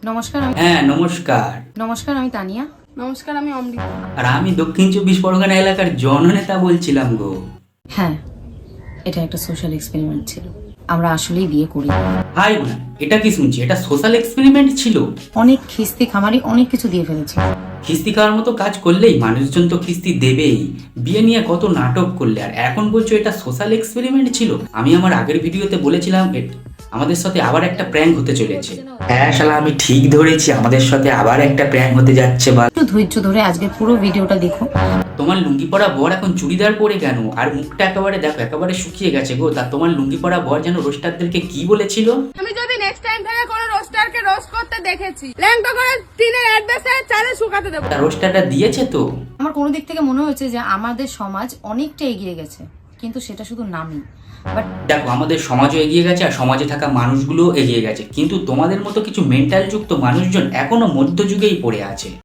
নমস্কার হ্যাঁ নমস্কার। নমস্কার, আমি তানিয়া। নমস্কার, আমি অমৃতা। আর আমি দক্ষিণ 24 পরগনা এলাকার জননেতা বলছিলাম গো। হ্যাঁ, এটা একটা সোশ্যাল এক্সপেরিমেন্ট ছিল। আমরা আসলেই বিয়ে করি। হাই না, এটা কি শুনছি? এটা সোশ্যাল এক্সপেরিমেন্ট ছিল? অনেক খিস্তি খামারি অনেক কিছু দিয়ে ফেলেছি। খিস্তি খাওয়ার মতো কাজ করলেই মানুষজন তো খিস্তি দেবেই। বিয়ে নিয়ে কত নাটক করলে, আর এখন বলছো এটা সোশ্যাল এক্সপেরিমেন্ট ছিল? আমি আমার আগের ভিডিওতে বলেছিলাম আমাদের সাথে আবার একটা প্র্যাঙ্ক হতে চলেছে। হ্যাঁ শালা, আমি ঠিক ধরেছি, আমাদের সাথে আবার একটা প্র্যাঙ্ক হতে যাচ্ছে। বা একটু ধৈর্য ধরে আজকে পুরো ভিডিওটা দেখো। তোমার লুঙ্গি পরা বর এখন চুড়িদার পরে কেন? আর মুখটা একেবারে দেখো, একেবারে শুকিয়ে গেছে গো। তা তোমার লুঙ্গি পরা বর যেন রোস্টারদেরকে কি বলেছিল? আমি যদি নেক্সট টাইম থেকে কোনো রোস্টারকে রোস্ট করতে দেখেছি, ল্যাংটা করে টিনের অ্যাড্রেসে চালে শুকাতে দেবো। তা রোস্টারটা দিয়েছে তো? আমার কোনো দিক থেকে মনে হয়েছে যে আমাদের সমাজ অনেকটা এগিয়ে গেছে, কিন্তু সেটা শুধু নামই। বাট দেখো, আমাদের সমাজও এগিয়ে গেছে আর সমাজে থাকা মানুষগুলোও এগিয়ে গেছে, কিন্তু তোমাদের মতো কিছু মেন্টাল যুক্ত মানুষজন এখনো মধ্যযুগেই পড়ে আছে।